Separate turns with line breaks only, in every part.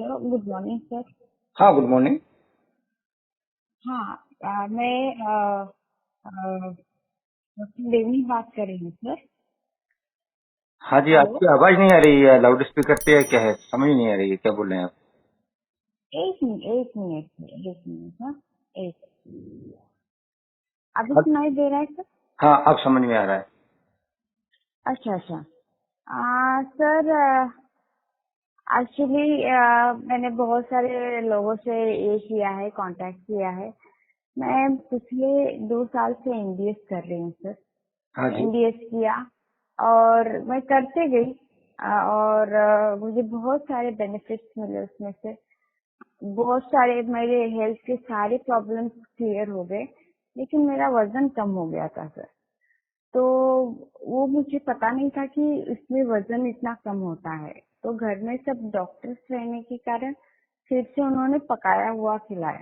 Hello, good morning sir.
हाँ, good morning.
हाँ, मैं डॉक्टर देवनी बात कर रही हूँ सर।
हाँ जी,
हेलो,
आपकी आवाज नहीं आ रही है, लाउड स्पीकर पे है, क्या है समझ नहीं आ रही है, क्या बोल रहे हैं आप?
एक मिनट हाँ, एक अभी
हाँ,
सुनाई दे रहा है सर?
हाँ, अब समझ में आ रहा है।
अच्छा। सर, एक्चुअली मैंने बहुत सारे लोगों से ये किया है, कांटेक्ट किया है। मैं पिछले 2 साल से एमबीएस कर रही हूँ सर।
हाँ जी।
एमबीएस किया और मैं करते गई, और मुझे बहुत सारे बेनिफिट्स मिले उसमें से। बहुत सारे मेरे हेल्थ के सारे प्रॉब्लम्स क्लियर हो गए, लेकिन मेरा वजन कम हो गया था सर। तो वो मुझे पता नहीं था कि इसमें वजन इतना कम होता है। तो घर में सब डॉक्टर्स रहने के कारण फिर से उन्होंने पकाया हुआ खिलाया।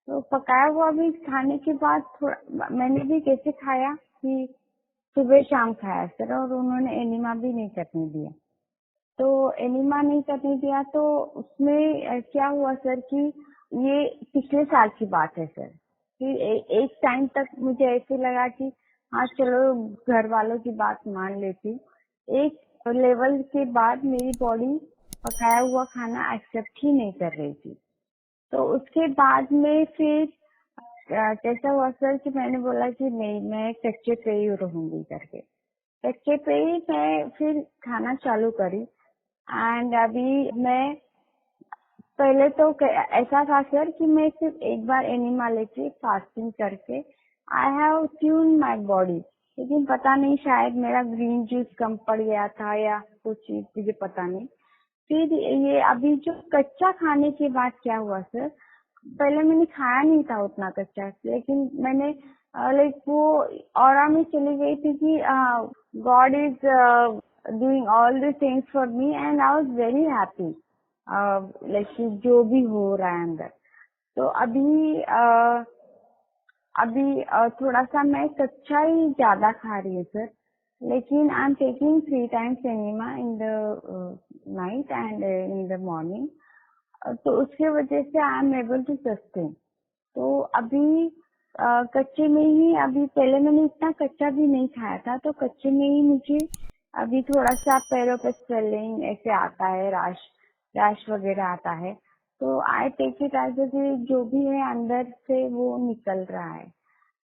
तो पकाया हुआ भी खाने के बाद थोड़ा मैंने भी कैसे खाया कि सुबह शाम खाया सर, और उन्होंने एनिमा भी नहीं करने दिया। तो एनिमा नहीं करने दिया तो उसमें क्या हुआ सर कि ये पिछले साल की बात है सर। फिर एक टाइम तक मुझे ऐसे लगा कि हाँ चलो घर वालों की बात मान लेती। एक लेवल के बाद मेरी बॉडी पकाया हुआ खाना एक्सेप्ट ही नहीं कर रही थी। तो उसके बाद में फिर कैसा हुआ सर कि मैंने बोला कि नहीं, मैं कच्चे पे ही रहूंगी करके। कच्चे पे ही मैं फिर खाना चालू करी। एंड अभी मैं पहले तो ऐसा था सर कि मैं सिर्फ एक बार एनिमा लेती फास्टिंग करके I have tune my body. लेकिन पता नहीं, शायद मेरा ग्रीन जूस कम पड़ गया था या कुछ चीज, मुझे पता नहीं। फिर ये अभी जो कच्चा खाने के बाद क्या हुआ सर, पहले मैंने खाया नहीं था उतना कच्चा, लेकिन मैंने लाइक वो ऑरा में चली गई थी कि God is doing all the things for me and I was very happy, like जो भी हो रहा है अंदर। तो अभी थोड़ा सा मैं कच्चा ही ज्यादा खा रही हूँ सर। लेकिन I am taking 3 times enema in the night and in the morning. तो उसके वजह से I am able to sustain. तो अभी कच्चे में ही, अभी पहले मैंने इतना कच्चा भी नहीं खाया था, तो कच्चे में ही मुझे अभी थोड़ा सा पैरों पे स्वेलिंग ऐसे आता है, रैश वगैरह आता है। तो आई टेक इट एज जो भी है अंदर से वो निकल रहा है।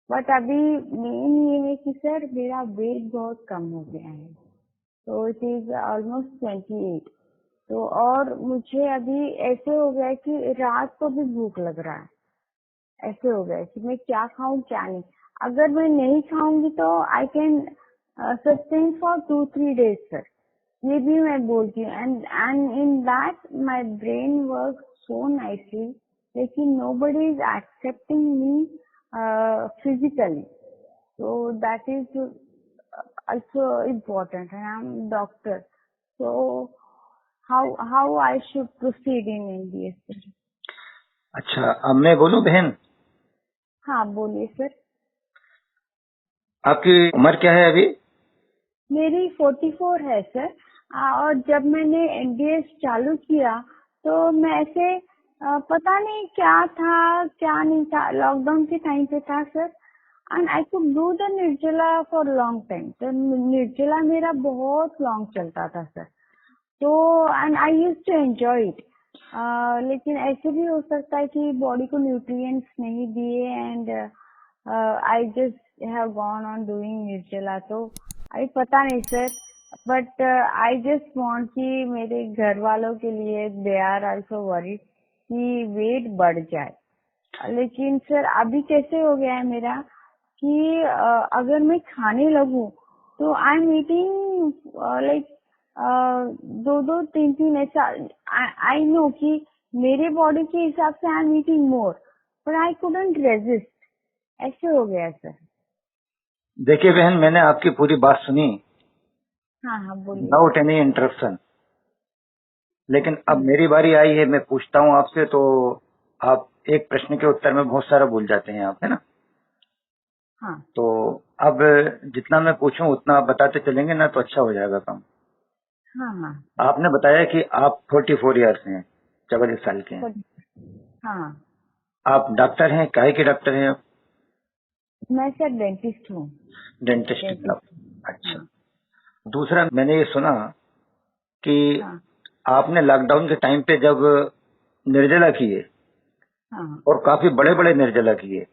बट अभी मेन ये है कि सर मेरा वेट बहुत कम हो गया है। तो इट इज ऑलमोस्ट 28। तो और मुझे अभी ऐसे हो गया है कि रात को भी भूख लग रहा है। ऐसे हो गया है कि मैं क्या खाऊं क्या नहीं। अगर मैं नहीं खाऊंगी तो I can sustain for 2-3 days sir. ये भी मैं बोलती हूँ, and in that my brain work so nicely. लेकिन nobody is accepting me physically. So that is also important, and I'm doctor. So how I should proceed in MBS?
अच्छा, अब मैं बोलूं बहन,
हाँ बोलिए सर।
आपकी उम्र क्या है अभी?
मेरी 44 है सर। और जब मैंने एमबीएस चालू किया तो मैं ऐसे पता नहीं क्या था क्या नहीं था, लॉकडाउन के टाइम पे था sir. And I could do the nirjala for long time. तो निर्जला मेरा बहुत लॉन्ग चलता था सर। तो and I use to enjoy it. लेकिन ऐसे भी हो सकता है कि बॉडी को न्यूट्रिएंट्स नहीं दिए, and I just have gone on doing निर्जला। तो अभी पता नहीं sir, but I just want कि मेरे घर वालों के लिए दे आर आल्सो वरीड कि वेट बढ़ जाए। लेकिन सर अभी कैसे हो गया है मेरा कि अगर मैं खाने लगूं तो आई एम ईटिंग लाइक 2-2, 3-3 ऐसा। आई नो कि मेरे बॉडी के हिसाब से आई एम ईटिंग मोर, पर आई कुडंट रेजिस्ट। ऐसे हो गया सर।
देखिए बहन, मैंने आपकी पूरी बात सुनी,
हाँ बोलिए
विदाउट
सर।
Any interruption. लेकिन अब मेरी बारी आई है, मैं पूछता हूँ आपसे, तो आप एक प्रश्न के उत्तर में बहुत सारा भूल जाते हैं आप, है ना?
हाँ
तो अब जितना मैं पूछूं उतना आप बताते चलेंगे ना, तो अच्छा हो जाएगा काम।
हाँ हाँ
आपने बताया कि आप 44 ईयर्स हैं, 44 साल के हैं।
हाँ,
आप डॉक्टर हैं, काहे के डॉक्टर हैं आप?
मैं सर डेंटिस्ट हूँ।
डेंटिस्ट हैं
डेंटिस्ट।
आप? अच्छा।
हाँ
दूसरा मैंने ये सुना कि
हाँ
आपने लॉकडाउन के टाइम पे जब निर्जला किए
हाँ
और काफी बड़े बड़े निर्जला किए,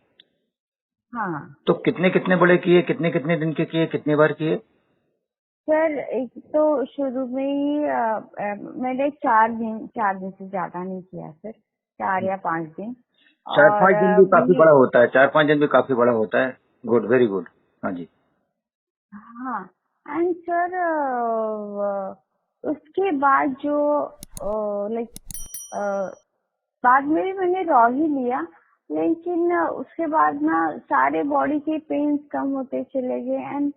हाँ
तो कितने कितने बड़े किए, कितने कितने दिन के किए, कितनी बार किए?
सर, एक तो शुरू में ही मैंने 4 दिन से ज्यादा नहीं किया सर, 4 या 5 दिन।
चार
और
पांच दिन भी काफी
मुझे,
बड़ा होता है, 4-5 दिन भी काफी बड़ा होता है। Good, very good. हाँ जी।
हाँ, एंड सर उसके बाद जो लाइक बाद में भी मैंने रॉ ही लिया, लेकिन उसके बाद ना सारे बॉडी के पेन्स कम होते चले गए, and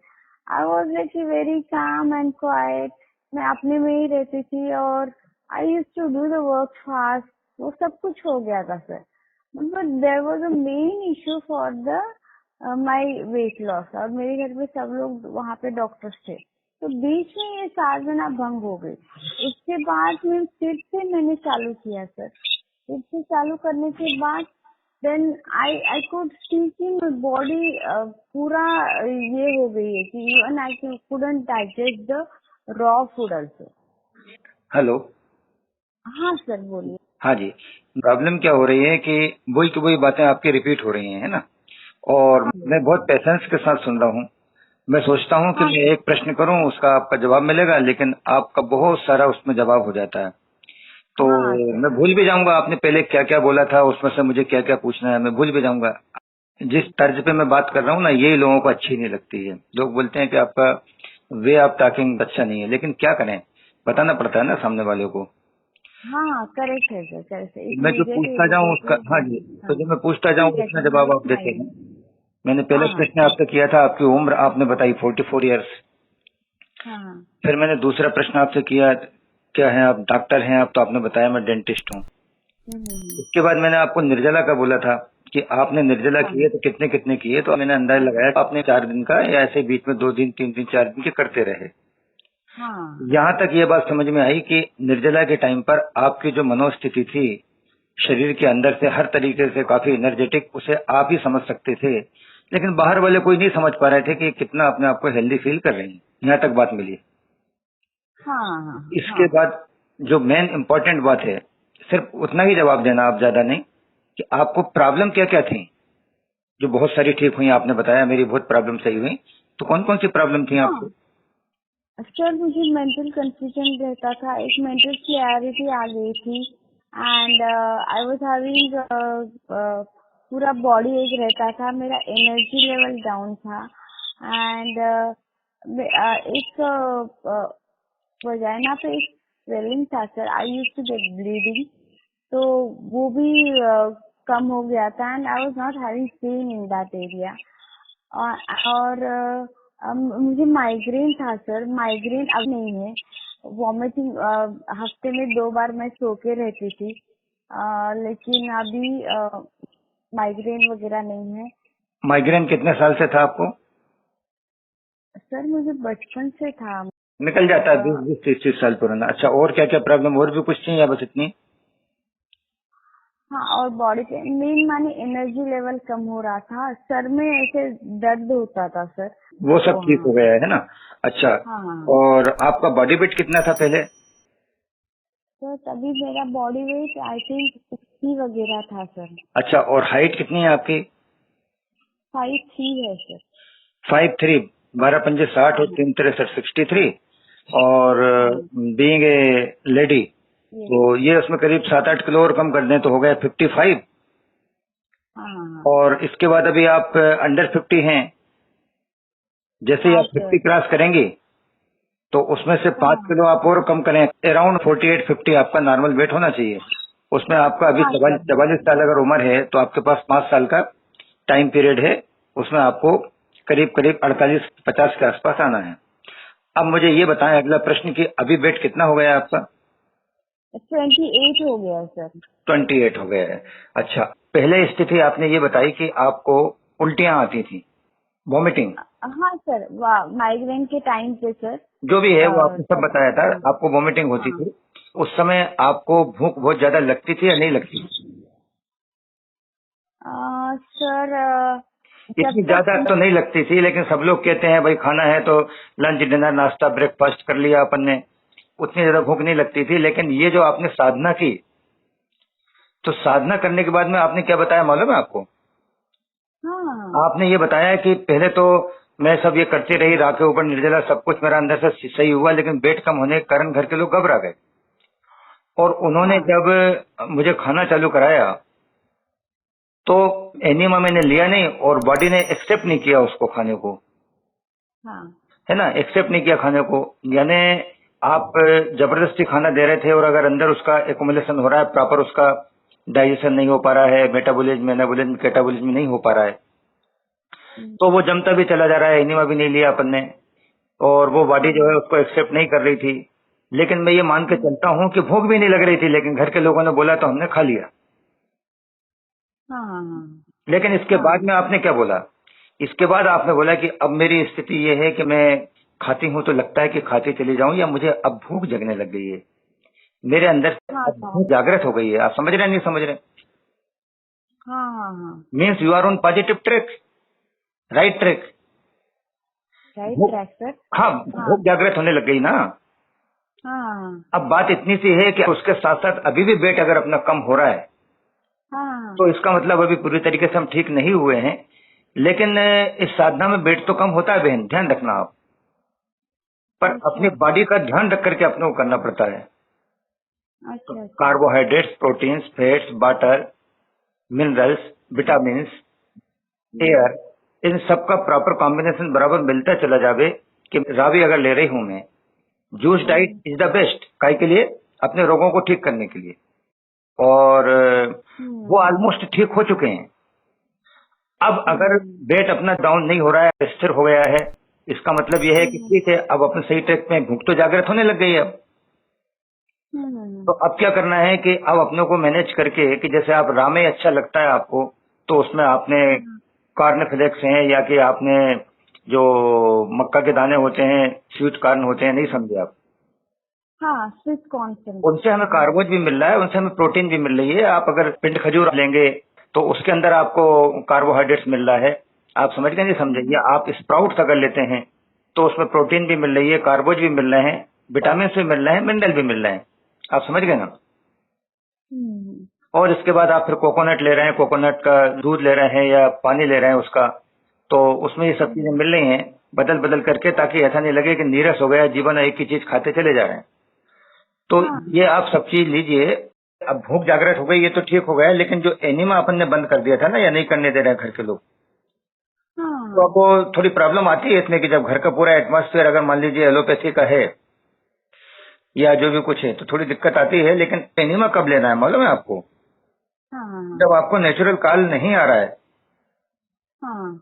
I was like very calm and quiet. मैं अपने में ही रहती थी और I use to do the work fast. वो सब कुछ हो गया था sir, but there was a main issue for the my weight loss. और मेरे घर पे सब लोग वहाँ पे डॉक्टर्स थे, तो बीच में ये साधना भंग हो गई। उसके बाद में फिर से मैंने चालू किया सर। फिर से चालू करने के बाद देन आई कुड सी कि बॉडी पूरा ये हो गई है कि even I couldn't digest the raw food also.
Hello.
हाँ सर, बोलिए।
हाँ जी। प्रॉब्लम क्या हो रही है कि वही की वही बातें आपकी रिपीट हो रही हैं, है ना? और
हाँ
मैं बहुत पेशेंस के साथ सुन रहा हूँ। मैं सोचता हूँ कि
हाँ
मैं
सर।
एक प्रश्न करूँ, उसका आपका जवाब मिलेगा, लेकिन आपका बहुत सारा उसमें जवाब हो जाता है। तो
हाँ सर।
मैं भूल भी जाऊंगा आपने पहले क्या क्या बोला था, उसमें से मुझे क्या क्या पूछना है, मैं भूल भी जाऊंगा। जिस तर्ज पे मैं बात कर रहा हूँ ना, यही लोगों को अच्छी नहीं लगती है। लोग बोलते हैं कि आपका वे ऑफ टॉकिंग अच्छा नहीं है, लेकिन क्या करें, बताना पड़ता है ना सामने वाले को।
हाँ करेक्ट है सर, करेक्ट है,
मैं जो
इमीडिएट
पूछता जाऊँ उसका,
इरिटेटेड।
हाँ जी, तो
हाँ,
जो मैं पूछता जाऊँ
ठीक है
उसका
सर,
जवाब
नाइस
आप देते
स्माइल।
हैं। मैंने पहले
हाँ
प्रश्न आपसे किया था, आपकी उम्र आपने बताई 44 ईयर्स।
हाँ।
फिर मैंने दूसरा प्रश्न आपसे किया, क्या है आप, डॉक्टर हैं आप? तो आपने बताया मैं डेंटिस्ट हूँ।
हम्म।
उसके बाद मैंने आपको निर्जला का बोला था कि आपने निर्जला
हाँ
किए तो कितने कितने किए, तो मैंने अंदाजा लगाया कि आपने 4 दिन का या ऐसे बीच में 2 दिन 3 दिन 4 दिन के करते रहे।
हाँ
यहाँ तक ये बात समझ में आई कि निर्जला के टाइम पर आपकी जो मनोस्थिति थी, शरीर के अंदर से हर तरीके से काफी एनर्जेटिक, उसे आप ही समझ सकते थे, लेकिन बाहर वाले कोई नहीं समझ पा रहे थे कि कितना अपने आप को हेल्दी फील कर रही हैं। यहाँ तक बात मिली।
हाँ हाँ
इसके
हाँ।
बाद जो मेन इम्पोर्टेंट बात है, सिर्फ उतना ही जवाब देना, आप ज्यादा नहीं, कि आपको प्रॉब्लम क्या क्या थी, जो बहुत सारी ठीक हुई। आपने बताया मेरी बहुत प्रॉब्लम सही हुई, तो कौन कौन सी प्रॉब्लम थी
हाँ
आपको?
सर, मुझे मेंटल कंफ्यूजन रहता था, एक मेंटल क्लैरिटी आ गई थी, एंड आई वाज हैविंग पूरा बॉडी एक रहता था, मेरा एनर्जी लेवल डाउन था, एंड एक वजाइना पे एक स्वेलिंग था sir, I use to get bleeding, तो वो भी कम हो गया था, and I was not having pain in that area. और मुझे माइग्रेन था सर, माइग्रेन अब नहीं है। वॉमिटिंग हफ्ते में 2 बार मैं सो के रहती थी, लेकिन अभी माइग्रेन वगैरह नहीं है
माइग्रेन कितने साल से था आपको?
सर, मुझे बचपन से था।
निकल जाता है,
अ,
20 20 30 30 साल पुराना। अच्छा, और क्या क्या प्रॉब्लम, और भी कुछ थी या बस इतनी?
हाँ, और बॉडी पे मेन माने एनर्जी लेवल कम हो रहा था, सर में ऐसे दर्द होता था सर।
वो सब
तो
ठीक
हाँ।
हो गया है ना? अच्छा।
हाँ हाँ
और आपका बॉडी वेट कितना था पहले?
सर, तभी मेरा बॉडी वेट आई थिंक 60 वगैरह था सर।
अच्छा, और हाइट कितनी है आपकी?
5'3" है सर।
5'3", 12 पंजे 60
हाँ
और 3 3 63। और
हाँ
बीइंग ए लेडी,
ये
तो ये उसमें करीब 7 8 किलो और कम कर दें तो हो गया 55।
हाँ हाँ
और इसके बाद अभी आप अंडर 50 हैं। जैसे ही
हाँ
आप
सर।
50 क्रॉस करेंगे तो उसमें से 5 किलो आप और कम करें, अराउंड 48 50 आपका नॉर्मल वेट होना चाहिए। उसमें आपका अभी
हाँ सर।
44 44 साल अगर उम्र है, तो आपके पास 5 साल का टाइम पीरियड है। उसमें आपको करीब करीब 48 50 के आसपास आना है। अब मुझे ये बताएं, अगला प्रश्न, कि अभी वेट कितना हो गया आपका?
28 हो गया सर।
28 हो गया है। अच्छा, पहले स्थिति आपने ये बताई कि आपको उल्टियां आती थी, वॉमिटिंग।
हाँ सर, वाह, माइग्रेन के टाइम पे सर।
जो भी है वो आपने सब
तब
बताया था, आपको वॉमिटिंग होती
हाँ
थी। उस समय आपको भूख बहुत ज्यादा लगती थी या नहीं लगती?
सर जब
इतनी ज्यादा
तक
तो नहीं लगती थी, लेकिन सब लोग कहते हैं भाई खाना है तो लंच डिनर नाश्ता ब्रेकफास्ट कर लिया अपन ने, उतनी ज्यादा भूख नहीं लगती थी। लेकिन ये जो आपने साधना की, तो साधना करने के बाद में आपने क्या बताया मालूम है आपको?
हाँ
आपने ये बताया कि पहले तो मैं सब ये करती रही, राह के ऊपर निर्जला, सब कुछ मेरा अंदर से सही हुआ, लेकिन वेट कम होने के कारण घर के लोग घबरा गए। और उन्होंने
हाँ
जब मुझे खाना चालू कराया तो एनिमा मैंने लिया नहीं और बॉडी ने एक्सेप्ट नहीं किया उसको खाने को,
हाँ
है ना, एक्सेप्ट नहीं किया खाने को। यानी आप जबरदस्ती खाना दे रहे थे और अगर अंदर उसका एकुमुलेशन हो रहा है, प्रॉपर उसका डाइजेशन नहीं हो पा रहा है, मेटाबॉलिज्म एनाबॉलिज्म कैटाबॉलिज्म नहीं हो पा रहा है,
हम्म,
तो वो जमता भी चला जा रहा है, एनिमा भी नहीं लिया अपन ने, और वो बॉडी जो है उसको एक्सेप्ट नहीं कर रही थी। लेकिन मैं ये मान के
हम्म,
चलता हूँ कि भूख भी नहीं लग रही थी, लेकिन घर के लोगों ने बोला तो हमने खा लिया।
हाँ हाँ
लेकिन इसके
हाँ
बाद में आपने क्या बोला? इसके बाद आपने बोला कि अब मेरी स्थिति ये है कि मैं खाती हूँ तो लगता है कि खाती चली जाऊं, या मुझे अब भूख जगने लग गई है, मेरे अंदर से
हाँ
अब
हाँ
भूख जागृत हो गई है। आप समझ रहे हैं नहीं समझ रहे?
हाँ हाँ हाँ
means you are on positive track, right track.
Right
भूख,
ट्रैक सर।
हाँ,
हाँ
भूख जागृत होने लग गई ना।
हाँ
अब बात इतनी सी है कि उसके साथ साथ अभी भी वेट अगर अपना कम हो रहा है
हाँ
तो इसका मतलब अभी पूरी तरीके से हम ठीक नहीं हुए हैं। लेकिन इस साधना में वेट तो कम होता है बहन, ध्यान रखना आप। पर
अच्छा
अपनी
अच्छा
बॉडी का ध्यान रख करके अपने को करना पड़ता है।
अच्छा अच्छा
carbohydrates, proteins, fats, water, minerals, vitamins,
hmm,
air, इन सब का प्रॉपर कॉम्बिनेशन बराबर मिलता चला जावे। कि रावी अगर ले रही हूं मैं, juice diet
hmm,
is the best काय के लिए, अपने रोगों को ठीक करने के लिए। और वो
हम्म,
ऑलमोस्ट ठीक हो चुके हैं। अब अगर
हम्म,
वेट अपना डाउन नहीं हो रहा है, स्थिर हो गया है, इसका मतलब यह है कि
हम्म,
ठीक है, अब अपने सही ट्रैक में, भूख तो जागृत होने लग गई है अब। तो अब क्या करना है कि अब अपने को मैनेज करके, कि जैसे आप राह में अच्छा लगता है आपको, तो उसमें आपने
हाँ
कॉर्नफ्लेक्स हैं, या कि आपने जो मक्का के दाने होते हैं, स्वीट कॉर्न होते हैं, नहीं समझे आप,
हाँ स्वीट कॉर्न समझी।
उनसे हमें कार्बोज भी मिल रहा है, उनसे हमें प्रोटीन भी मिल रही है। आप अगर पिंड खजूर लेंगे तो उसके अंदर आपको कार्बोहाइड्रेट्स मिल रहा है। आप समझ गए नहीं समझे? या आप स्प्राउट्स अगर लेते हैं तो उसमें प्रोटीन भी मिल रही है, कार्बोज भी मिल रहे हैं, विटामिन भी मिल रहे हैं, मिनरल भी मिल रहे हैं। आप समझ गए ना?
हम्म,
और इसके बाद आप फिर कोकोनट ले रहे हैं, कोकोनट का दूध ले रहे हैं या पानी ले रहे हैं उसका, तो उसमें ये सब चीजें
हम्म,
मिल रही हैं बदल बदल करके, ताकि ऐसा नहीं लगे कि नीरस हो गया जीवन, एक ही चीज खाते चले जा रहे हैं। तो
हाँ
ये आप सब चीज लीजिए। अब भूख जागृत हो गई, ये तो ठीक हो गया, लेकिन जो एनिमा अपन ने बंद कर दिया था ना, या नहीं करने दे रहे हैं घर के लोग, तो
हाँ
आपको थोड़ी प्रॉब्लम आती है इसमें कि जब घर का पूरा एटमॉस्फेयर अगर मान लीजिए एलोपैथी का है या जो भी कुछ है, तो थोड़ी दिक्कत आती है। लेकिन एनिमा कब लेना है मालूम है आपको?
हाँ हाँ
जब आपको नेचुरल काल नहीं आ रहा है
हाँ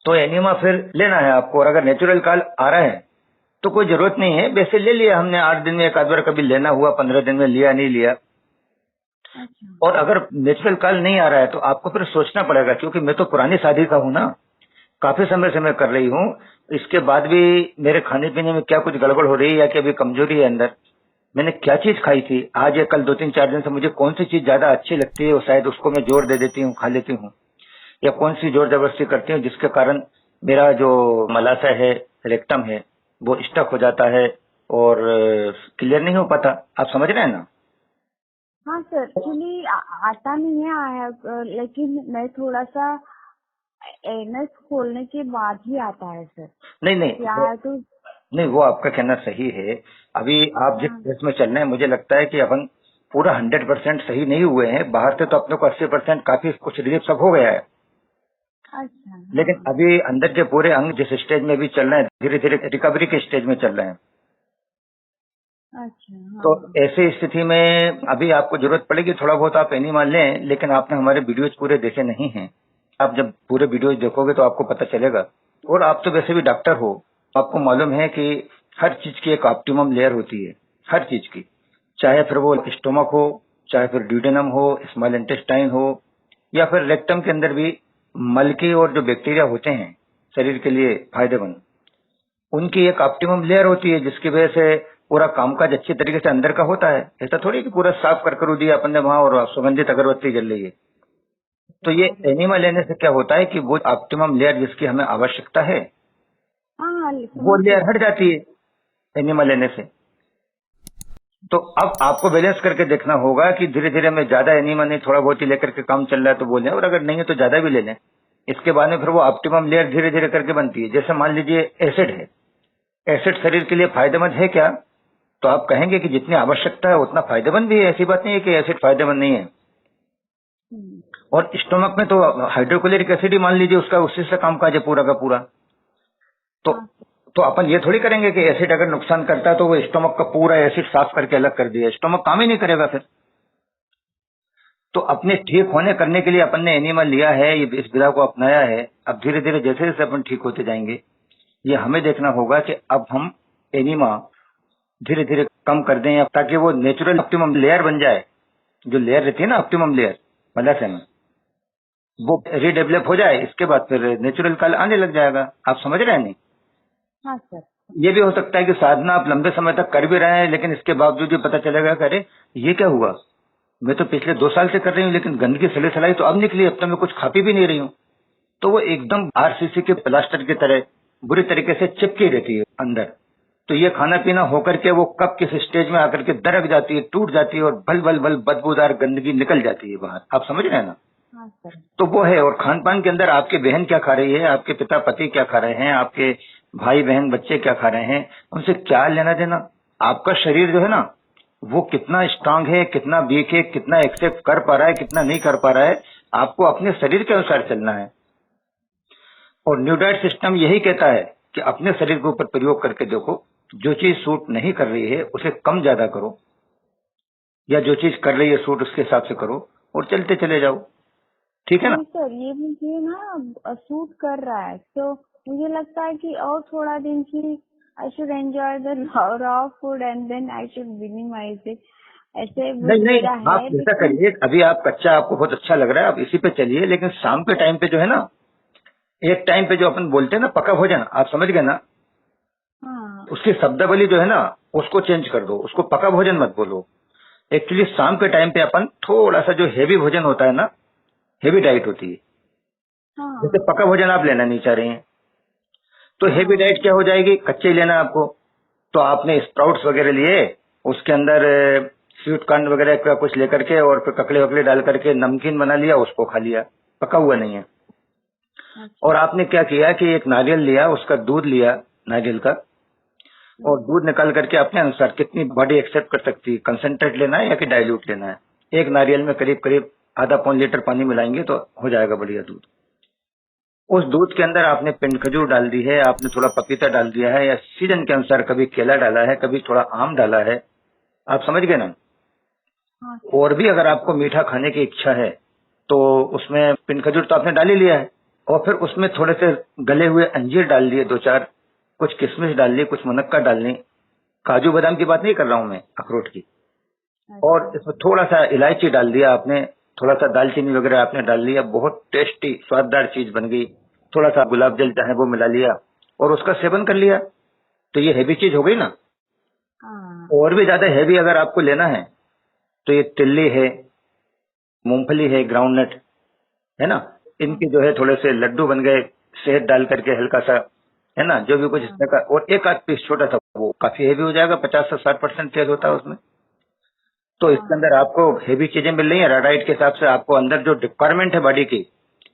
तो एनिमा फिर लेना है आपको। और अगर नेचुरल काल आ रहा है तो कोई जरूरत नहीं है, वैसे ले लिया हमने 8 दिन में एक आध बार, कभी लेना हुआ 15 दिन में लिया, नहीं लिया।
अच्छा
और अगर नेचुरल काल नहीं आ रहा है तो आपको फिर सोचना पड़ेगा, क्योंकि मैं तो पुरानी साधिका हूँ ना, काफी समय से मैं कर रही हूँ। इसके बाद भी मेरे खाने पीने में क्या कुछ गड़बड़ हो रही है, या कि अभी कमजोरी है अंदर, मैंने क्या चीज खाई थी आज या कल 2 3 4 दिन से, मुझे कौन सी चीज ज्यादा अच्छी लगती है, और शायद उसको मैं जोर दे देती हूँ, खा लेती हूँ, या कौन सी जोर जबरदस्ती करती हूँ जिसके कारण मेरा जो मलाशय है, रेक्टम है, वो स्टक हो जाता है और क्लियर नहीं हो पाता। आप समझ रहे हैं ना?
हाँ सर एक्चुअली आता नहीं है लेकिन मैं थोड़ा सा एनएस खोलने के बाद ही आता है सर।
नहीं नहीं
क्या
वो,
है तो
नहीं वो आपका कहना सही है। अभी आप जिस
हाँ
केस में चल रहे हैं, मुझे लगता है कि अपन पूरा 100% सही नहीं हुए हैं। बाहर से तो अपने को 80% काफी कुछ रिलीफ सब हो गया है,
अच्छा
लेकिन
हाँ
अभी अंदर के पूरे अंग जिस स्टेज में भी चल रहे हैं, धीरे धीरे रिकवरी के स्टेज में चल रहे हैं।
अच्छा
तो
हाँ
ऐसी स्थिति में अभी आपको जरूरत पड़ेगी, थोड़ा बहुत आप एनिमल लें, लेकिन आपने हमारे वीडियोज पूरे देखे नहीं हैं। आप जब पूरे वीडियोज देखोगे तो आपको पता चलेगा। और आप तो वैसे भी डॉक्टर हो, आपको मालूम है कि हर चीज की एक ऑप्टिमम लेयर होती है, हर चीज की, चाहे फिर वो स्टोमक हो, चाहे फिर ड्यूडेनम हो, स्मॉल इंटेस्टाइन हो, या फिर रेक्टम के अंदर भी मल के और जो बैक्टीरिया होते हैं शरीर के लिए फायदेमंद, उनकी एक ऑप्टिमम लेयर होती है जिसकी वजह से पूरा कामकाज अच्छी तरीके से अंदर का होता है। ऐसा थोड़ी कि पूरा साफ कर दिया अपन ने वहां और सुगंधित अगरबत्ती जल रही है। तो ये एनिमा लेने से क्या होता है कि वो ऑप्टिमम लेयर जिसकी हमें आवश्यकता है
हाँ,
वो
समझ
लेयर
गई।
हट जाती है एनिमा लेने से। तो अब आपको बैलेंस करके देखना होगा कि धीरे धीरे में ज्यादा एनिमा नहीं, थोड़ा बहुत ही लेकर के काम चल रहा है तो वो लें, और अगर नहीं है तो ज्यादा भी ले लें। इसके बाद में फिर वो ऑप्टिमम लेयर धीरे धीरे करके बनती है। जैसे मान लीजिए एसिड है, एसिड शरीर के लिए फायदेमंद है क्या? तो आप कहेंगे कि जितनी आवश्यकता है उतना फायदेमंद भी है। ऐसी बात नहीं है कि एसिड फायदेमंद नहीं है।
हम्म,
और स्टोमक में तो हाइड्रोक्लोरिक एसिड ही मान लीजिए उसका उसी से काम काज है पूरा का पूरा। तो
हाँ
तो अपन ये थोड़ी करेंगे कि एसिड अगर नुकसान करता है तो वो स्टोमक का पूरा एसिड साफ करके अलग कर दिया, स्टोमक काम ही नहीं करेगा फिर। तो अपने ठीक होने करने के लिए अपन ने एनिमा लिया है, ये इस विधा को अपनाया है। अब धीरे धीरे जैसे जैसे अपन ठीक होते जाएंगे, ये हमें देखना होगा कि अब हम एनिमा धीरे धीरे कम कर दें, या ताकि वो नेचुरल ऑप्टिमम लेयर बन जाए। जो लेयर रहती है ना ऑप्टिमम लेयर मलाशय में, वो रीडेवलप हो जाए। इसके बाद फिर नेचुरल कल आने लग जाएगा। आप समझ रहे हैं नहीं?
हाँ सर।
ये भी हो सकता है कि साधना आप लंबे समय तक कर भी रहे हैं लेकिन इसके बावजूद ये पता चलेगा कि अरे ये क्या हुआ, मैं तो पिछले 2 साल से कर रही हूँ लेकिन गंदगी सले सलाई तो अब निकली, अब तो मैं कुछ खा पी भी नहीं रही हूँ। तो वो एकदम आरसीसी के प्लास्टर की तरह बुरी तरीके से चिपकी रहती है अंदर। तो ये खाना पीना होकर के वो कब किस स्टेज में आकर के दरक जाती है, टूट जाती है, और भल भल भल बदबूदार गंदगी निकल जाती है बाहर। आप समझ रहे हैं ना?
हाँ सर।
तो वो है। और खान पान के अंदर आपके बहन क्या खा रही है, आपके पिता पति क्या खा रहे हैं, आपके भाई बहन बच्चे क्या खा रहे हैं, उनसे क्या लेना देना। आपका शरीर जो है ना वो कितना स्ट्रांग है, कितना वीक है, कितना एक्सेप्ट कर पा रहा है, कितना नहीं कर पा रहा है, आपको अपने शरीर के अनुसार चलना है। और न्यू डाइट सिस्टम यही कहता है कि अपने शरीर के ऊपर प्रयोग करके देखो, जो चीज सूट नहीं कर रही है उसे कम ज्यादा करो, या जो चीज कर रही है सूट उसके हिसाब से करो और चलते चले जाओ। ठीक है ना?
नहीं सर, ये मुझे ना सूट कर रहा है, तो मुझे लगता है कि और थोड़ा दिन की I should enjoy the raw food and then I should minimize it. ऐसे
नहीं नहीं,
मेरा
आप
है
ऐसा
लेकिन।
करिए, अभी आप कच्चा आपको बहुत अच्छा लग रहा है, आप इसी पे चलिए, लेकिन शाम के टाइम पे जो है ना, एक टाइम पे जो अपन बोलते हैं ना पका भोजन, आप समझ गए ना?
हाँ
उसकी शब्दावली जो है ना उसको चेंज कर दो, उसको पका भोजन मत बोलो। एक्चुअली शाम के टाइम पे अपन थोड़ा सा जो हेवी भोजन होता है ना, हेवी डाइट होती है। जैसे
हाँ
पका भोजन आप लेना नहीं चाह रहे हैं तो हेवी
हाँ
डाइट क्या हो जाएगी, कच्चे ही लेना आपको। तो आपने स्प्राउट्स वगैरह लिए, उसके अंदर स्वीट कॉर्न वगैरह का कुछ लेकर के और फिर ककड़े वकड़े डाल करके नमकीन बना लिया, उसको खा लिया, पका हुआ नहीं है।
अच्छा।
और आपने क्या किया कि एक नारियल लिया, उसका दूध लिया नारियल का, और दूध निकाल करके अपने अनुसार कितनी बॉडी एक्सेप्ट कर सकती है, कंसंट्रेट लेना है या कि डाइल्यूट लेना है। एक नारियल में करीब करीब आधा पौन लीटर पानी मिलाएंगे तो हो जाएगा बढ़िया दूध। उस दूध के अंदर आपने पिंड खजूर डाल दी है, आपने थोड़ा पपीता डाल दिया है, या सीजन के अनुसार कभी केला डाला है, कभी थोड़ा आम डाला है। आप समझ गए ना?
हाँ
और भी अगर आपको मीठा खाने की इच्छा है तो उसमें पिंड खजूर तो आपने डाल ही लिया है, और फिर उसमें थोड़े से गले हुए अंजीर डाल लिए 2-4, कुछ किशमिश डाल ली, कुछ मुनक्का डाल ली। काजू बादाम की बात नहीं कर रहा हूं मैं, अखरोट की। और
अच्छा।
इसमें थोड़ा सा इलायची डाल दिया आपने, थोड़ा सा दालचीनी वगैरह आपने डाल लिया, बहुत टेस्टी स्वाददार चीज बन गई। थोड़ा सा गुलाब जल चाहे वो मिला लिया और उसका सेवन कर लिया, तो ये हैवी चीज हो गई ना।
हाँ
और भी ज्यादा हैवी अगर आपको लेना है तो ये तिल्ली है, मूंगफली है, ग्राउंडनट है ना,
हाँ
इनके जो है थोड़े से लड्डू बन गए, शहद डाल करके हल्का सा, है ना, जो भी कुछ
हाँ
इसमें का, और एक आध पीस छोटा सा, वो काफी हैवी हो जाएगा, 50 से 60% तेल होता है उसमें। तो इसके
हाँ।
अंदर आपको हेवी चीजें मिल रही है। डाइट के हिसाब से आपको अंदर जो रिक्वायरमेंट है बॉडी की,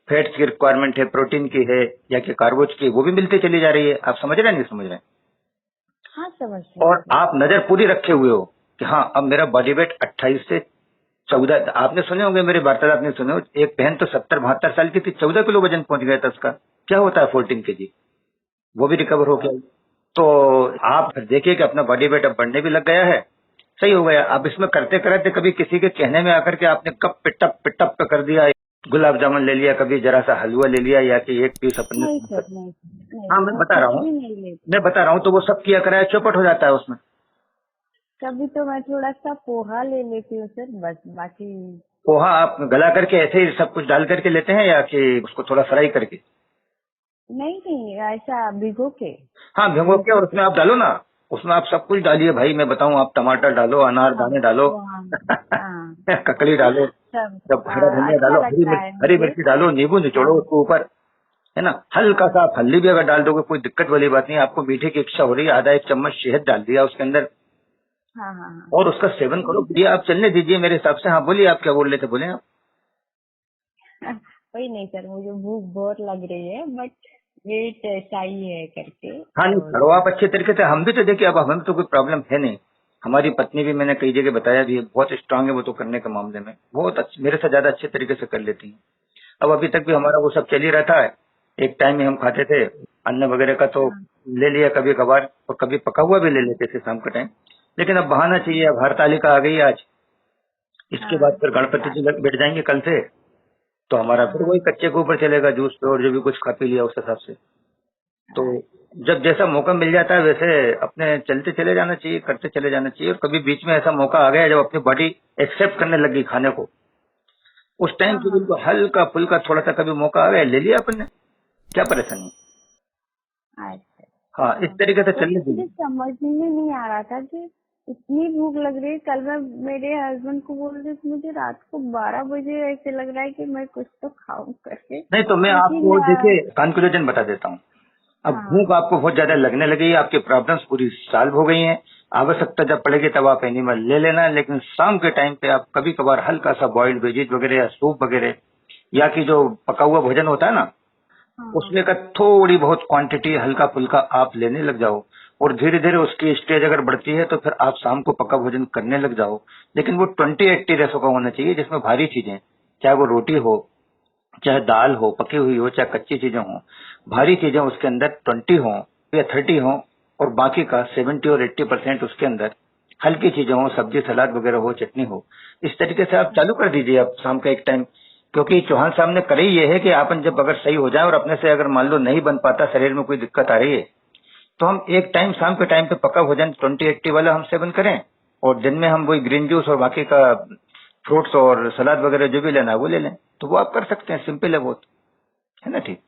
फैट्स की रिक्वायरमेंट है, प्रोटीन की है, या कि कार्बोज की, वो भी मिलती चली जा रही है। आप समझ रहे हैं नहीं समझ रहे हैं?
हाँ समझ रही
और
सर।
आप नजर पूरी रखे हुए हो कि हाँ अब मेरा बॉडी वेट 28 से 14। आपने सुने होंगे मेरे वार्तालाप नहीं सुने हो, एक बहन तो 70-72 साल की थी, 14 किलो वजन पहुंच गया था उसका। क्या होता है 14 kg, वो भी रिकवर हो गया। तो आप देखिए कि अपना बॉडी वेट अब बढ़ने भी लग गया है, सही हो गया। अब इसमें करते करते कभी किसी के कहने में आकर के आपने कब पिटअप पे कर दिया, गुलाब जामुन ले लिया, कभी जरा सा हलवा ले लिया, या कि एक पीस अपने।
नहीं सर, नहीं सर, नहीं,
हाँ मैं
वो
बता रहा
कुछ
हूँ,
भी नहीं लेती।
मैं बता रहा हूँ, तो वो सब किया कराया चौपट हो जाता है उसमें।
कभी तो मैं थोड़ा सा पोहा ले लेती हूँ सर, बस बाकी।
पोहा आप गला करके ऐसे ही सब कुछ डाल करके लेते हैं या कि उसको थोड़ा फ्राई करके?
नहीं नहीं, ऐसा भिगो के।
हाँ भिगो के, और उसमें आप डालो ना, उसमें आप सब कुछ डालिए भाई, मैं बताऊं, आप टमाटर डालो, अनार
हाँ
दाने डालो,
वो हाँ हाँ
ककड़ी डालो,
सब
सब हरा धनिया
अच्छा
डालो,
लगता है
हरी
मुझे।
मिर्ची डालो, नींबू निचोड़ो
हाँ
उसके ऊपर, है ना। हल्का सा
हाँ
आप हल्दी भी अगर डाल दोगे कोई दिक्कत वाली बात नहीं, आपको मीठे की इच्छा हो रही है, आधा एक चम्मच शहद डाल दिया उसके अंदर,
हाँ हाँ हाँ।
और उसका सेवन करो।
नहीं
ये आप चलने दीजिए मेरे हिसाब से। हाँ बोलिए, आप क्या बोल रहे थे, बोले आप।
वही नहीं सर, मुझे भूख बहुत लग रही है, बट वेट चाहिए है करके
हाँ नहीं,
तो
करो आप अच्छे तरीके से। हम भी तो देखिए, अब हमें तो कोई प्रॉब्लम है नहीं, हमारी पत्नी भी, मैंने कई जगह बताया भी है, बहुत स्ट्रांग है वो तो, करने के मामले में बहुत अच्छे, मेरे से ज्यादा अच्छे तरीके से कर लेती है। अब अभी तक भी हमारा वो सब चल ही रहता है। एक टाइम में हम खाते थे अन्न वगैरह का, तो
हाँ
ले लिया कभी कभार, और कभी पका हुआ भी ले लेते थे शाम के टाइम। लेकिन अब बहाना चाहिए, अब हरतालिका आ गई है आज, इसके बाद
हाँ
फिर गणपति जी बैठ जाएंगे कल से, तो हमारा फिर वही
हाँ
कच्चे के ऊपर चलेगा, जूस पे और जो भी कुछ खा पी लिया उस हिसाब से। तो
हाँ
जब जैसा मौका मिल जाता है वैसे अपने चलते चले जाना चाहिए, करते चले जाना चाहिए। और कभी बीच में ऐसा मौका आ गया जब अपनी बॉडी एक्सेप्ट करने लगी खाने को, उस टाइम
हाँ
पे
हाँ
बिल्कुल हल्का फुल्का थोड़ा सा कभी मौका आ गया, ले लिया अपन ने, क्या परेशानी।
अच्छा।
हाँ, इस
हाँ
तरीके से
वही
चलने
मुझे
दीजिए।
समझ में नहीं आ रहा था कि इतनी भूख लग रही है। कल मैं मेरे हस्बैंड को बोल रही थी मुझे रात को 12 बजे ऐसे लग रहा है कि मैं कुछ तो खाऊं करके,
नहीं तो मैं
लेकिन
आपको देखिए कंक्लूजन बता देता हूँ। अब भूख
हाँ
आपको बहुत ज्यादा लगने लगी है, आपकी प्रॉब्लम्स पूरी सॉल्व हो गई हैं, आवश्यकता जब पड़ेगी तब आप एनिमल ले लेना। लेकिन शाम के टाइम पे आप कभी कभार हल्का सा बॉइल्ड वेजीज वगैरह या सूप वगैरह, या कि जो पका हुआ भोजन होता है ना,
हाँ हाँ
उसमें का थोड़ी बहुत क्वांटिटी हल्का फुल्का आप लेने लग जाओ, और धीरे धीरे उसकी स्टेज अगर बढ़ती है तो फिर आप शाम को पका भोजन करने लग जाओ। लेकिन वो 20-80 रेशो का होना चाहिए, जिसमें भारी चीजें, चाहे वो रोटी हो, चाहे दाल हो पकी हुई हो, चाहे कच्ची चीजें हो, भारी चीजें उसके अंदर 20 हो या 30 हो, और बाकी का 70 और 80% उसके अंदर हल्की चीजें हो, सब्जी सलाद वगैरह हो, चटनी हो। इस तरीके से आप चालू कर दीजिए आप शाम का एक टाइम। क्योंकि चौहान साहब ने करे ये है कि आपन जब अगर सही हो जाए और अपने से अगर मान लो नहीं बन पाता, शरीर में कोई दिक्कत आ रही है, तो हम एक टाइम शाम के टाइम पे पका भोजन 20-80 वाला हम सेवन करें, और दिन में हम वही ग्रीन जूस और बाकी का फ्रूट्स और सलाद वगैरह जो भी लेना है वो ले लें। तो वो आप कर सकते हैं, सिंपल है बहुत, है ना। ठीक।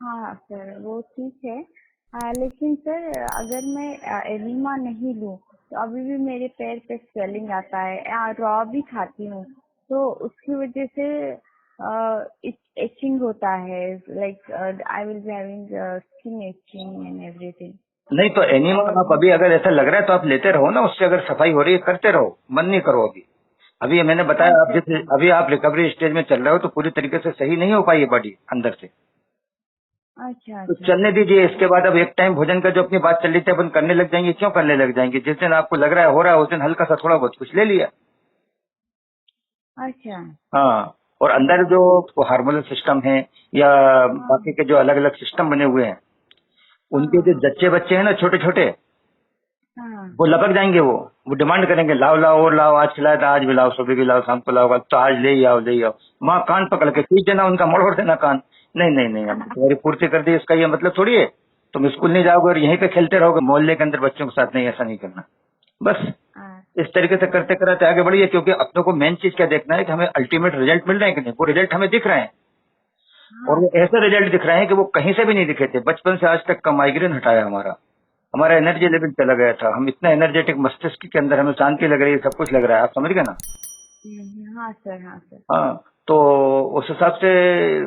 हाँ सर वो ठीक है। लेकिन सर अगर मैं एनिमा नहीं लूँ तो अभी भी मेरे पैर पे स्वेलिंग आता है। रॉ भी खाती हूँ तो उसकी वजह से इचिंग होता है, like I will be having skin etching and everything.
नहीं तो एनीमा
और
आप अभी अगर ऐसा लग रहा है तो आप लेते रहो ना, उससे अगर सफाई हो रही है करते रहो, मन नहीं करो अभी। अभी ये मैंने बताया, आप
अच्छा
जिस
अच्छा
अभी आप रिकवरी स्टेज में चल रहे हो तो पूरी तरीके से सही नहीं हो पाई है बॉडी अंदर से,
अच्छा
तो
अच्छा
चलने दीजिए। इसके बाद अब एक टाइम भोजन का जो अपनी बात चल रही थी अपन करने लग जाएंगे, क्यों करने लग जाएंगे, जिस दिन आपको लग रहा है हो रहा है उस दिन हल्का सा थोड़ा बहुत कुछ ले लिया।
अच्छा।
हाँ, और अंदर जो हार्मोनल सिस्टम है या बाकी
हाँ
के जो अलग अलग सिस्टम बने हुए हैं,
हाँ
उनके जो
हाँ
जच्चे बच्चे हैं ना छोटे छोटे,
हाँ
वो लपक जाएंगे, वो डिमांड करेंगे लाओ लाओ और लाओ, आज खिलाया था आज भी लाओ, सुबह भी लाओ, शाम को लाओ, तो आज ले ही आओ ले ही आओ। माँ कान पकड़ के खींच देना उनका, मोड़ देना कान। नहीं नहीं नहीं, हमने तुम्हारी पूर्ति कर दी, इसका ये मतलब थोड़ी है तुम स्कूल नहीं जाओगे और यहीं पे खेलते रहोगे मोहल्ले के अंदर बच्चों के साथ। नहीं, ऐसा नहीं करना। बस
हाँ
इस तरीके से करते कराते आगे बढ़िए, क्योंकि अपनों को मेन चीज क्या देखना है कि हमें अल्टीमेट रिजल्ट मिल रहे हैं कि नहीं, वो रिजल्ट हमें दिख रहे हैं। और
हाँ
वो
सर।
ऐसे रिजल्ट दिख रहे हैं कि वो कहीं से भी नहीं दिखे थे। बचपन से आज तक का माइग्रेन हटाया हमारा, हमारा एनर्जी लेवल चला गया था, हम इतना एनर्जेटिक, मस्तिष्क के अंदर हमें शांति लग रही है, सब कुछ लग रहा है, आप समझ गए ना।
हाँ सर हाँ सर।
हाँ, तो उस हिसाब से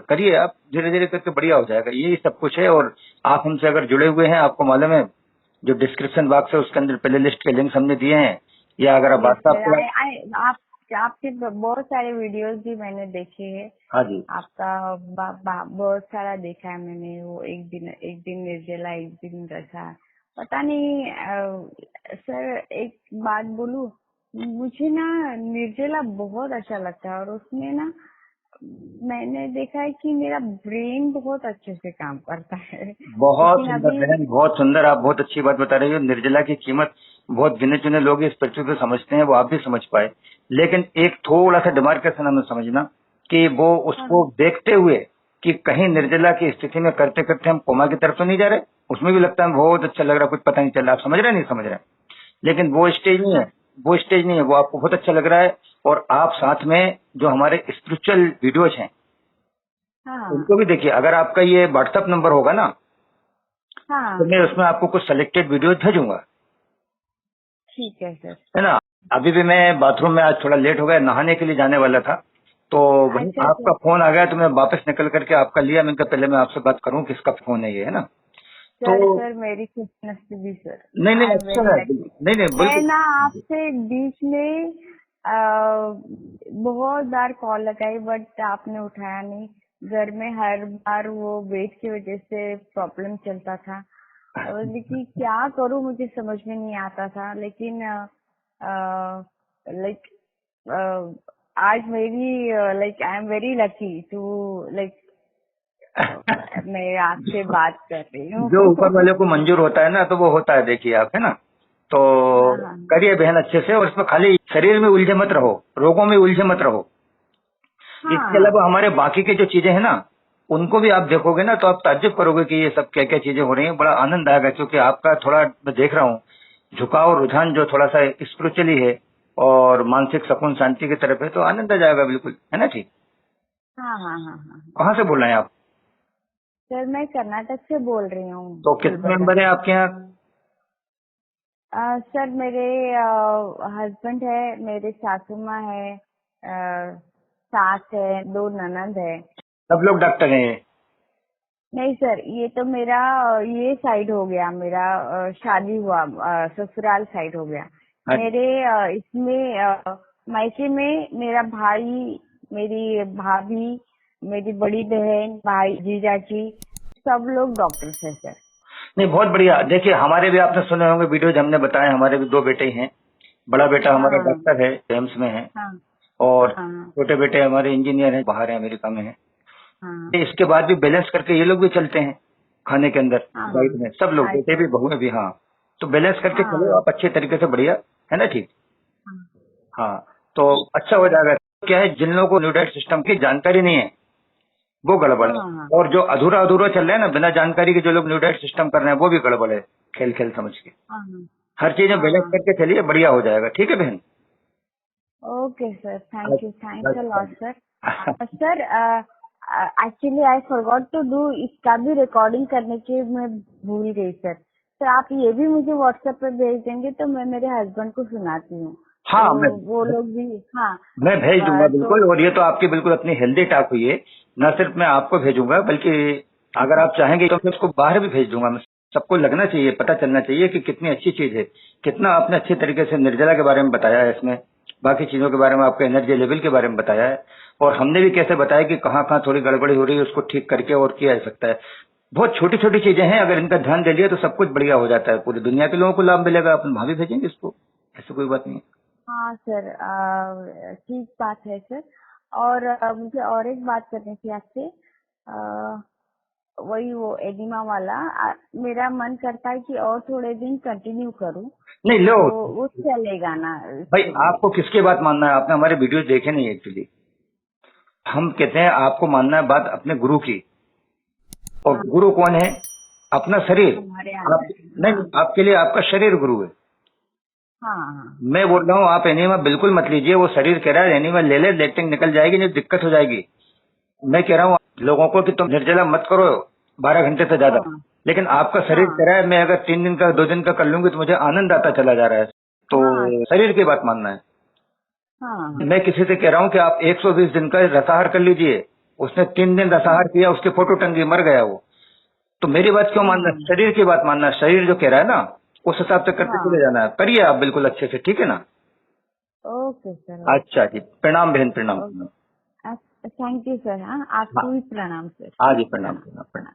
करिए आप, धीरे धीरे करके बढ़िया हो जाएगा, यही सब कुछ है। और आप हमसे अगर जुड़े हुए हैं, आपको मालूम है जो डिस्क्रिप्शन बॉक्स है उसके अंदर प्ले लिस्ट के लिंक्स हमने दिए हैं, या अगर आप
यस
व्हाट्सएप
सर।
पे।
आई आई आप आपके बहुत सारे वीडियोस भी मैंने देखे हैं।
हाँ जी।
आपका बहुत सारा देखा है मैंने। वो एक दिन निर्जला एक दिन रसा, पता नहीं सर एक बात बोलूं, मुझे ना निर्जला बहुत अच्छा लगता है और उसमें ना मैंने देखा है कि मेरा ब्रेन बहुत अच्छे से काम करता है।
बहुत
लेकिन
सुंदर
अभी
बहन, बहुत सुंदर, आप बहुत अच्छी बात बता रही हो। निर्जला की कीमत बहुत गिने चुने लोग इस पृथ्वी पे समझते हैं, वो आप भी समझ पाए। लेकिन एक थोड़ा सा डिमार्केशन हमें समझना कि वो
हाँ
उसको देखते हुए कि कहीं निर्जला की स्थिति में करते करते हम कोमा की तरफ तो नहीं जा रहे, उसमें भी लगता है बहुत अच्छा लग रहा है, कुछ पता नहीं चल रहा, आप समझ रहे हैं नहीं समझ रहे हैं। लेकिन वो स्टेज नहीं है,
हाँ
वो स्टेज नहीं है, वो आपको बहुत अच्छा लग रहा है। और आप साथ में जो हमारे स्पिरिचुअल वीडियोज हैं
हाँ
उनको भी देखिए। अगर आपका ये व्हाट्सएप नंबर होगा ना,
हाँ
तो मैं उसमें आपको कुछ सिलेक्टेड वीडियोज भेजूंगा,
ठीक है सर।
है ना। अभी भी मैं बाथरूम में आज थोड़ा लेट हो गया, नहाने के लिए जाने वाला था, तो वहीं
अच्छा
आपका
सर।
फोन आ गया, तो मैं वापस निकल करके आपका लिया। मैंने कहा पहले मैं आपसे बात करूं किसका फोन है ये, है ना। तो
सर सर मेरी खुशनसीबी सर।
नहीं नहीं,
आई एम
अच्छा
वेरी
है,
लकी।
नहीं नहीं
मैं
बिल्कुल।
ना आपसे बीच में बहुत बार कॉल लगाई बट आपने उठाया नहीं। घर में हर बार वो वेट की वजह से प्रॉब्लम चलता था, और लेकिन क्या करूं मुझे समझ में नहीं आता था। लेकिन लाइक आज मेरी like I am very lucky to like मैं आपसे बात कर रही
जो
हूँ।
ऊपर वाले को मंजूर होता है ना, तो वो होता है, देखिए आप, है ना। तो
हाँ हाँ
करिए बहन अच्छे से, और इसमें खाली शरीर में उलझे मत रहो, रोगों में उलझे मत रहो। इसके
हाँ
अलावा हमारे बाकी के जो चीजें हैं ना, उनको भी आप देखोगे ना, तो आप ताज्जुब करोगे कि ये सब क्या क्या चीजें हो रही हैं। बड़ा आनंद आएगा, क्योंकि आपका थोड़ा मैं देख रहा हूँ झुकाव, रुझान जो थोड़ा सा स्पिरिचुअली है और मानसिक सुकून शांति की तरफ है, तो आनंद आ जाएगा बिल्कुल, है ना जी।
हाँ हाँ हाँ हाँ।
कहाँ से बोल रहे हैं आप?
सर मैं कर्नाटक से बोल रही हूँ,
तो कितने
गुलबर्गा
मेंबर हैं
से।
आपके यहाँ?
सर मेरे हस्बैंड है, मेरे सासू माँ है, सास है, दो ननद है।
सब लोग डॉक्टर हैं?
नहीं सर, ये तो मेरा ये साइड हो गया, मेरा शादी हुआ ससुराल साइड हो गया। मेरे इसमें मायके में मेरा भाई, मेरी भाभी, मेरी बड़ी बहन, भाई, जीजाजी, सब लोग डॉक्टर्स हैं सर।
नहीं, बहुत बढ़िया। देखिए हमारे भी आपने सुने होंगे वीडियोज, हमने बताए, हमारे भी दो बेटे हैं। बड़ा बेटा
हाँ
हमारा
हाँ
डॉक्टर है, एम्स में है,
हाँ
और
हाँ हाँ
छोटे बेटे हमारे इंजीनियर हैं, बाहर है, अमेरिका में है।
हाँ
इसके बाद भी बैलेंस करके ये लोग भी चलते हैं खाने के अंदर,
हाँ
डाइट में, सब लोग,
हाँ
बेटे भी बहुएं भी, हाँ। तो बैलेंस करके चलो
हाँ
आप अच्छे तरीके से, बढ़िया, है ना, ठीक।
हाँ
हाँ, तो अच्छा हो जाएगा। क्या है, जिन लोगों को न्यूट्रिएंट सिस्टम की जानकारी नहीं है, वो गड़बड़
हाँ
है।
हाँ
और जो अधूरा अधूरा चल रहा है ना, बिना जानकारी के जो लोग न्यूट्रिएंट सिस्टम कर रहे हैं, वो भी गड़बड़ है, खेल खेल समझ के।
हाँ
हर चीज में
हाँ
बैलेंस
हाँ।
करके चलिए, बढ़िया हो जाएगा, ठीक है बहन।
Okay sir, thank you, thanks a lot sir.
अच्छा।
Sir actually I forgot to do, इसका भी रिकॉर्डिंग करने की मैं भूल गई सर। सर आप ये भी मुझे व्हाट्सएप पे भेज देंगे तो मैं मेरे हस्बैंड को सुनाती हूँ, तो
हाँ,
वो लोग भी। हाँ
मैं भेज दूंगा
तो
बिल्कुल। और ये तो आपकी बिल्कुल अपनी हेल्दी टॉक हुई है। न सिर्फ मैं आपको भेजूंगा, बल्कि अगर आप चाहेंगे तो मैं उसको बाहर भी भेज दूंगा। मैं, सबको लगना चाहिए, पता चलना चाहिए कि कितनी अच्छी चीज है। कितना आपने अच्छे तरीके से निर्जला के बारे में बताया है इसमें, बाकी चीजों के बारे में, आपके एनर्जी लेवल के बारे में बताया है, और हमने भी कैसे बताया कि कहाँ कहाँ थोड़ी गड़बड़ी हो रही है, उसको ठीक करके और किया जा सकता है। बहुत छोटी छोटी चीजें हैं, अगर इनका ध्यान दे लिया तो सब कुछ बढ़िया हो जाता है, पूरी दुनिया के लोगों को लाभ मिलेगा। अपन वहां भी भेजेंगे इसको, ऐसी कोई बात नहीं है।
हाँ सर, ठीक बात है सर। और मुझे और एक बात करनी थी आपसे। वही वो एडिमा वाला, मेरा मन करता है कि और थोड़े दिन कंटिन्यू करूं,
नहीं लो,
तो वो चलेगा ना
भाई
इसके लिए?
आपको किसकी बात मानना है? आपने हमारे वीडियो देखे नहीं एक्चुअली। हम कहते हैं आपको मानना है बात अपने गुरु की, और
हाँ,
गुरु कौन है? अपना शरीर।
हमारे
आप,
अंदर।
नहीं,
हाँ
आपके लिए आपका शरीर गुरु है।
हाँ हाँ
मैं बोल रहा हूँ आप एनीमा बिल्कुल मत लीजिए। वो शरीर कह रहा है एनीमा ले ले, लेक्टिंग निकल जाएगी, नहीं दिक्कत हो जाएगी। मैं कह रहा हूँ लोगों को कि तुम निर्जला मत करो 12 घंटे से ज्यादा।
हाँ
लेकिन आपका शरीर
हाँ
कह रहा है मैं अगर 3 दिन का 2 दिन का कर लूंगी तो मुझे आनंद आता चला जा रहा है। तो
हाँ
शरीर की बात मानना है।
हाँ
मैं किसी से कह रहा हूँ कि आप 120 दिन का रसाहार कर लीजिए। उसने 3 दिन रसाहार किया, उसकी फोटो टंगी, मर गया वो। तो मेरी बात क्यों मानना है?
हाँ
शरीर की बात मानना है। शरीर जो कह रहा है ना, उस हिसाब से करते चले
हाँ।
जाना है। करिए आप बिल्कुल अच्छे से, ठीक है ना।
ओके सर,
अच्छा
ओके।
जी, प्रणाम बहन, प्रणाम।
Thank you sir. हाँ,
हाँ,
आपको भी प्रणाम सर।
हाँ जी, प्रणाम
प्रणाम
प्रणाम प्रणाम।
प्रणाम।